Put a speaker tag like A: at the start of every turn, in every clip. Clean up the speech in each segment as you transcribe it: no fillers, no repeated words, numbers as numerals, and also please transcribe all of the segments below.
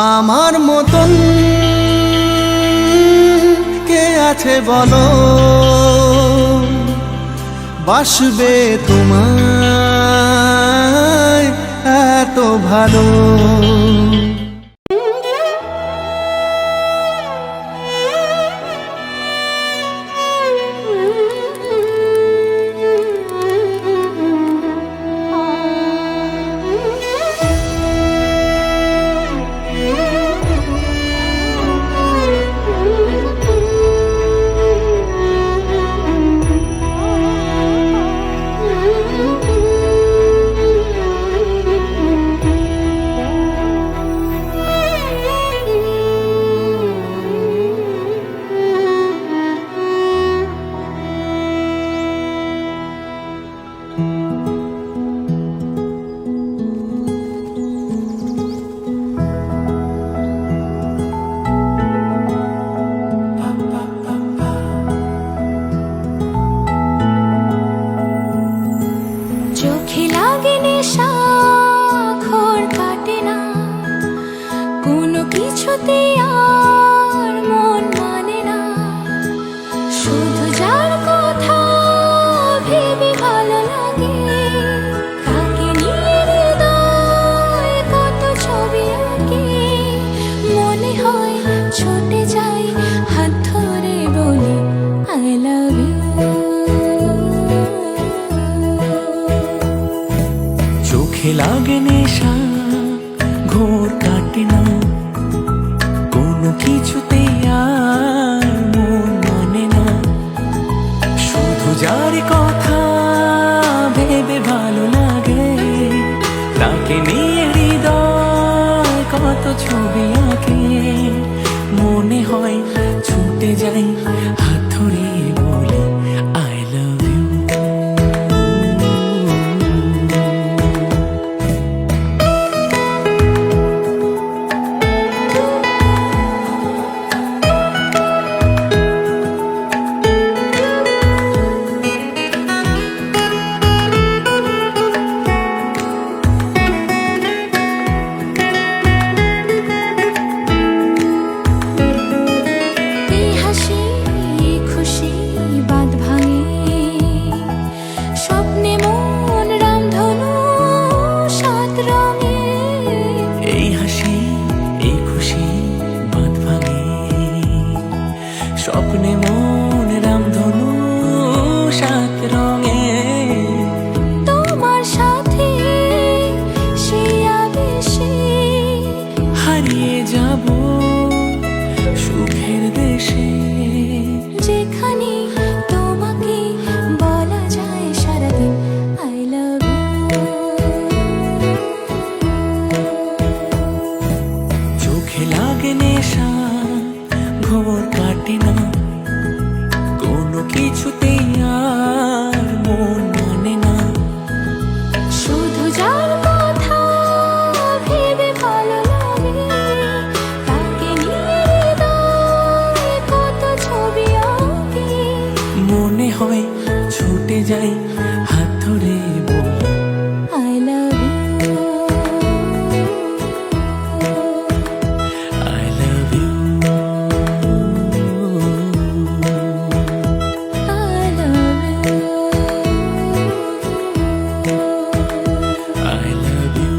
A: আমার মতন কে আছে বলো, বাসবে তোমায় এত ভালো।
B: চোখে লাগে নেশা, ঘোর কাটে না, কোনো কিছুতে আর মন মানে না। শুধু যার কথা ভেবে ভালো লাগে, তাকে নিয়ে হৃদয় কত ছবি আঁকে। মনে হয় ছুটে যাই হাত ধরে বলি I love you।
C: চোখে লাগে নেশা, ঘোর কাটে না, কোনো কিছুতে আর মন মানে না। শুধু যার কথা ভেবে ভালো লাগে, তাকে নিয়ে হৃদয় কত ছবি আঁকে। মনে হয় ছুটে যাই হাত ধরে বলি I love you। স্বপ্নে মন রামধনু সাত রঙে,
B: তোমার সাথে সেই আবেশে
C: হারিয়ে যাব সুখের দেশে।
B: যেখানে তোমাকে বলা যায় সারাদিন I love you।
C: চোখে লাগে নেশা, ঘোর কাটে না, কোনো কিছুতে আর মন মানে না।
B: শুধু যার কথা ভেবে ভালো লাগে, তাকে নিয়ে হৃদয় কত ছবি আঁকে।
C: মনে হয় ছুটে যাই হাত ধরে বলি
B: I love you।
C: I love you।
B: I love you।
C: I love you।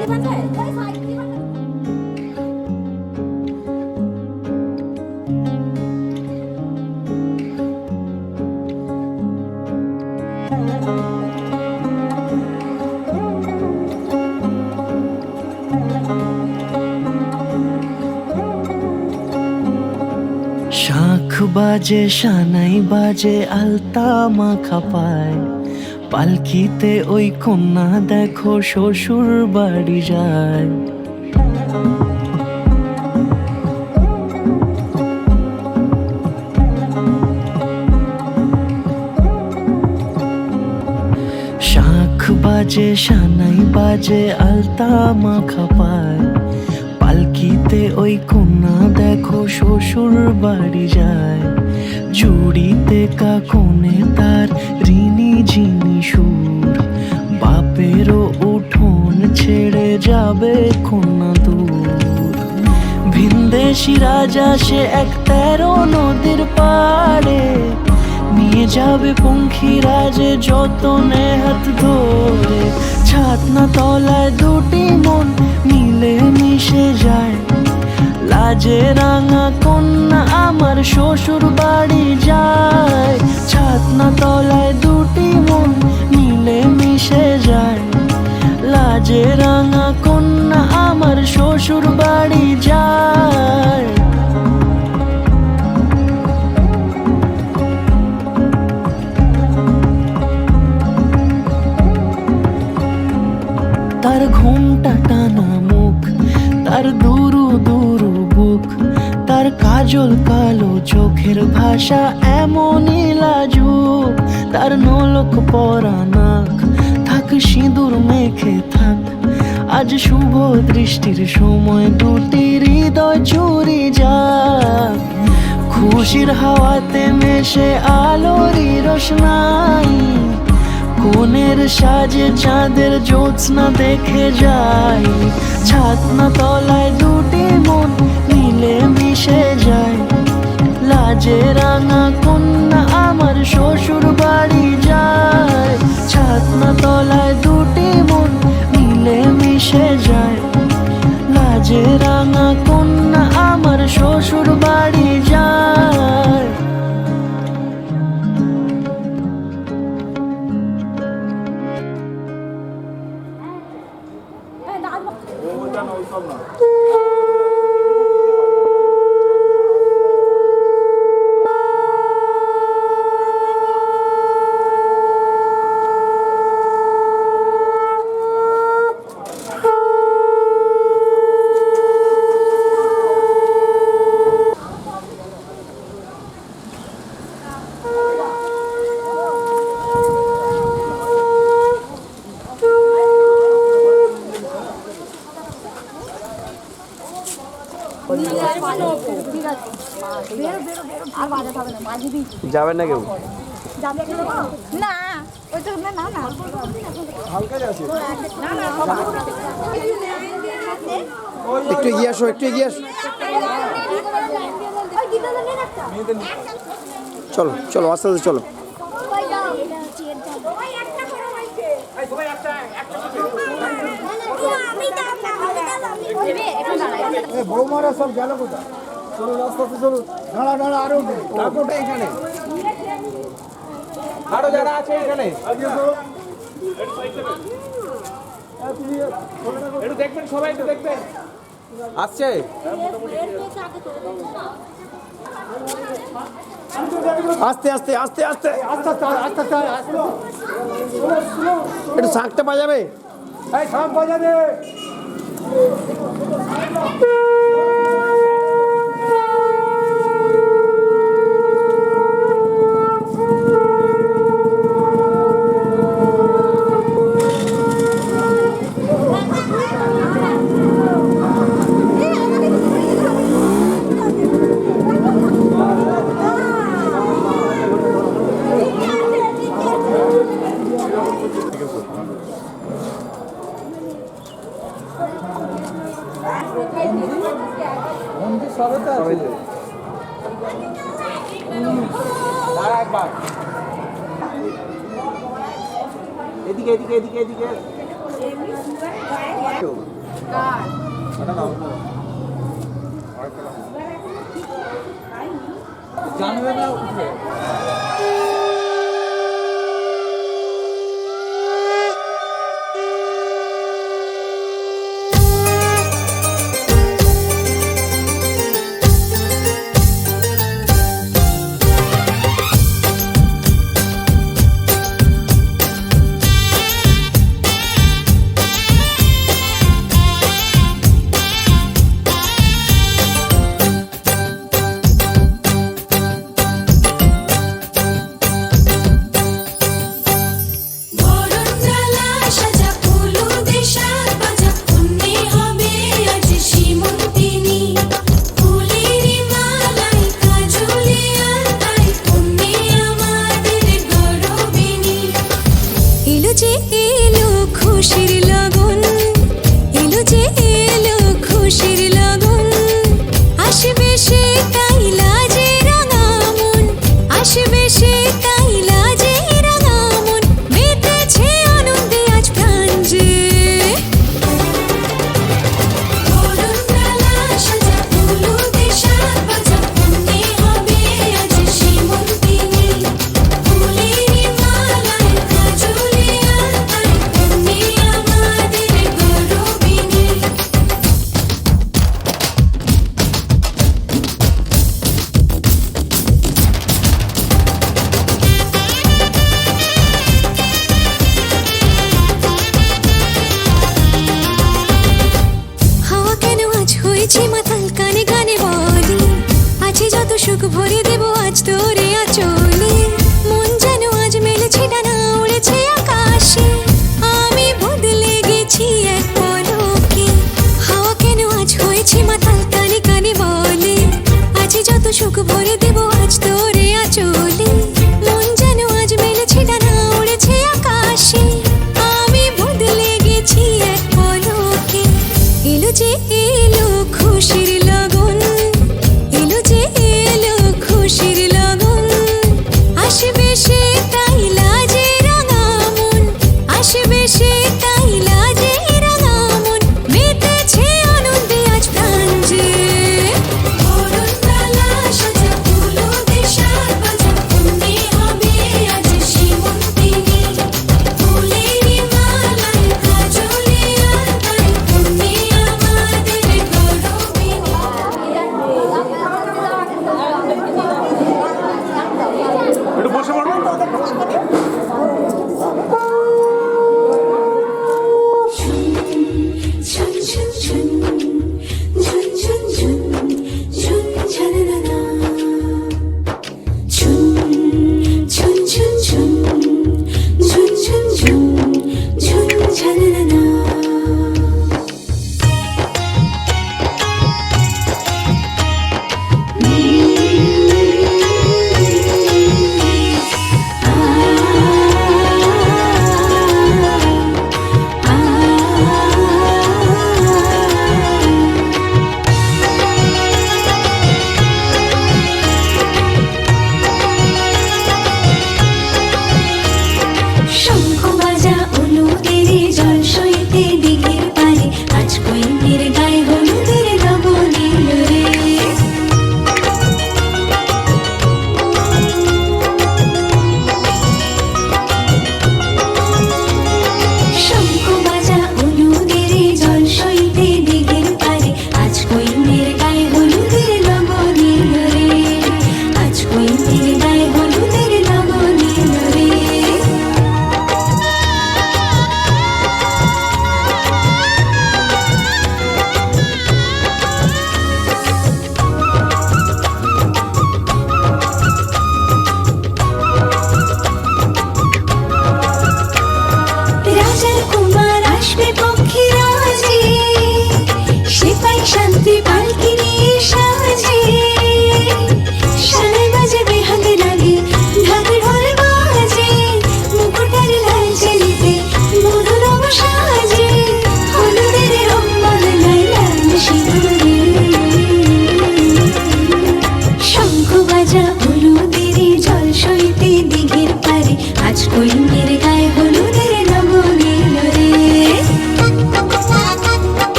C: শাঁখ বাজে সানাই বাজে আলতা মাখা পায়, পালকিতে ওই কন্যা দেখো শ্বশুর বাড়ি যায়। শাঁখ বাজে সানাই বাজে আলতা মাখা পায়, পালকিতে ওই কন্যা দেখো শ্বশুর বাড়ি যায়। জুড়িতে কাকনে তার ঋণী ঝিনি সুর, বাপেরও উঠোন ছেড়ে যাবে কন্যা দূর। ভিনদেশি রাজা সে এক 13 নদীর পাড়ে, নিয়ে যাবে পঙ্খী রাজে যতনে হাত ধরে। ছাতনা তলায় দুটি মন মিলে মিশে যায়, লাজে রাঙা কন্যা আমার শ্বশুর বাড়ি যায়। ছাতনা তলায় দুটি মন মিলে মিশে যায়, লাজে রাঙা কন্যা আমার শ্বশুর বাড়ি যায়। তার ঘোমটা টানা মুখ, তার দুরু দুরু বুক, তার কাজল কালো চোখের ভাষা এমনই লাজুক। তার নলক পরা নাক, থাক সিঁদুর মেখে থাক, আজ শুভ দৃষ্টির সময় দুটি হৃদয় চুরি যাক। খুশির হাওয়াতে মেশে আলোরই রোশনাই, কোণের সাজে চাঁদের জ্যোৎস্না দেখে যাই। ছাতনা তলায় দুটি মন মিলে মিশে যায়, লাজে রাঙা কন্যা আমার শ্বশুর বাড়ি যায়। ছাতনা তলায় দুটি মন মিলে মিশে যায়, লাজে রাঙা কন্যা আমার শ্বশুর বাড়ি যায়।
D: যাবেন না কেউ?
B: না ওই তো না না
D: একটু এগিয়ে আসো, একটু এগিয়ে আসো। চলো চলো আস্তে আস্তে চলো। বৌমারা সব গেল কোথায়? চলো রাস্তাতে চলো। দাঁড়া দাঁড়া, আরো কাকুটা এখানে, আরো যারা আছে এখানে একটু দেখবেন, সবাই একটু দেখবেন। আসছে আস্তে আস্তে আস্তে আস্তে আস্তে আস্তে আস্তে একটু শাঁখটা বাজাবে, এই শাঁখ বাজাবে। এদিকে এদিকে এদিকে এদিকে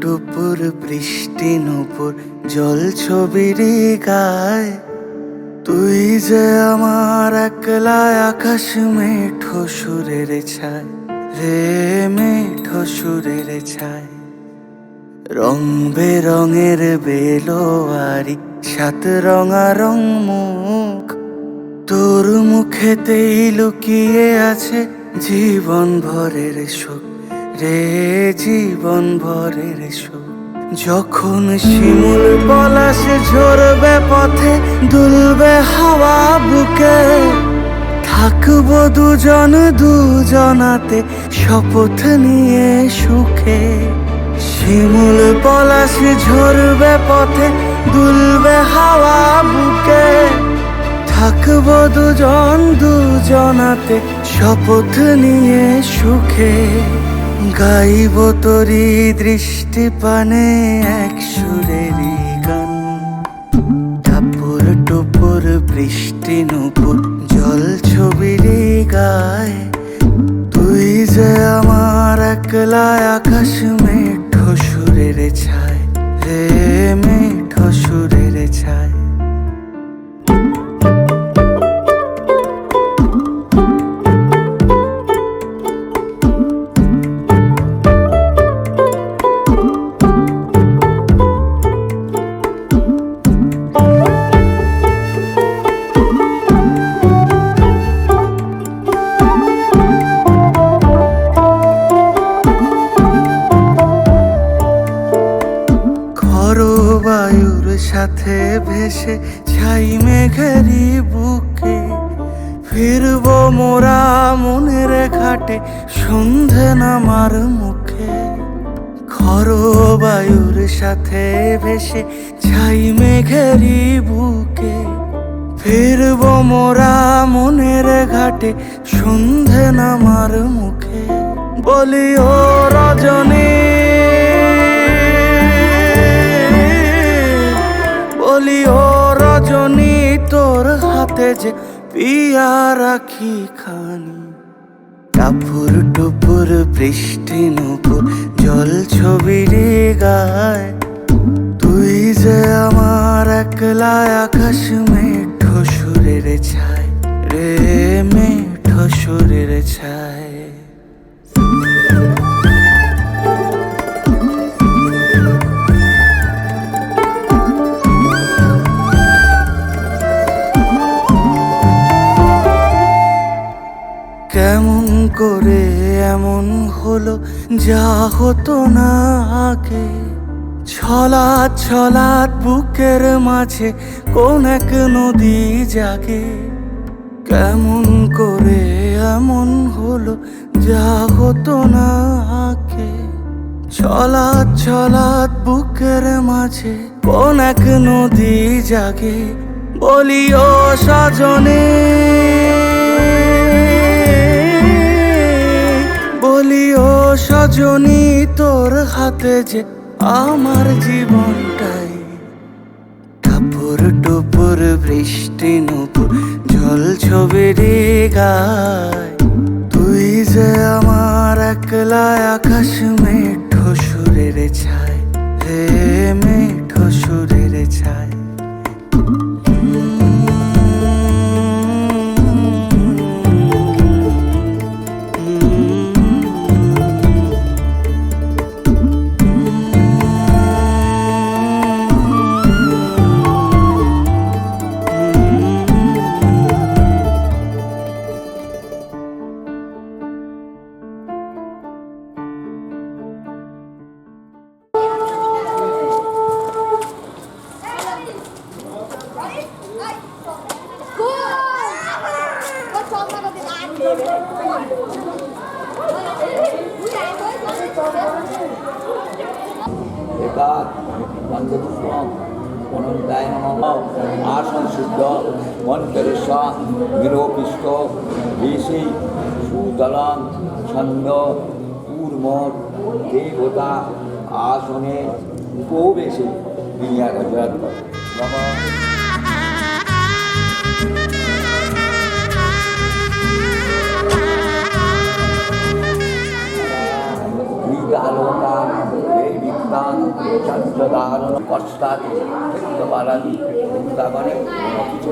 C: টুপুর বৃষ্টি নুপুর জল ছবির গায়, তুই যে আমার একলা আকাশ মেঠো সুরের ছায় রে, মেঠো সুরের ছায়। রং বেরঙের বেলোয়ারি সাত রঙারং মুখ, তোর মুখেতেই লুকিয়ে আছে জীবন ভরের সুখ রে, জীবন ভরের সুখ। যখন শিমুল পলাশ ঝরবে পথে, দুলবে হাওয়া বুকে, থাকবো দুজন দুজনাতে শপথ নিয়ে সুখে। শিমুল পলাশ ঝরবে পথে, দুলবে হাওয়া বুকে, থাকবো দুজন দুজনাতে শপথ নিয়ে সুখে। গাইব তোরি দৃষ্টি পানে এক সুরেরই গান, টাপুর টুপুর বৃষ্টি নুপুর জল ছবির গায়, তুই যে আমার একলা আকাশ মেঠো সুরের ছায় রে, মেঠো সুরের ছায়। বায়ুর সাথে ভেসে ছাই মেঘেরি বুকে, ফিরবো মোরা মনের ঘাটে সন্ধে নামার মুখে। খর বায়ুর সাথে ভেসে ছাই মেঘেরি বুকে, ফিরবো মোরা মনের ঘাটে সন্ধে নামার মুখে। বলি ও রজনী, বলি ও রজনী, তোর হাতে যে পিয়া রাখি খানি, টাপুর টুপুর বৃষ্টি নুপুর জল ছবির গায়, তুই যে আমার একলা আকাশ মেঠো সুরের ছায় রে, মেঠো সুরের ছায়। কেমন করে এমন হলো যা হতো না আগে, ছলাৎ ছলাৎ বুকের মাঝে কোন এক নদী জাগে। কেমন করে এমন হলো যা হতো না আগে, ছলাৎ ছলাৎ বুকের মাঝে কোন এক নদী জাগে। বলি ও সজনে, বলি ও সজনী, তোর হাতে যে আমার জীবনটাই, টাপুর টুপুর বৃষ্টি নুপুর জল ছবির গায়, তুই যে আমার একলা আকাশ মেঠো সুরের ছায় রে, মেঠো সুরের ছায়।
E: आसन शुद्ध मंत्रेश निरोपिष्ट ऋषि सुतलं छंद कूर्म देवता आसने उपवेशे दुनिया गजरात आलोका চন্দ্রদাহরণ পশ্চাৎ বৃন্দাবনে কোনো কিছু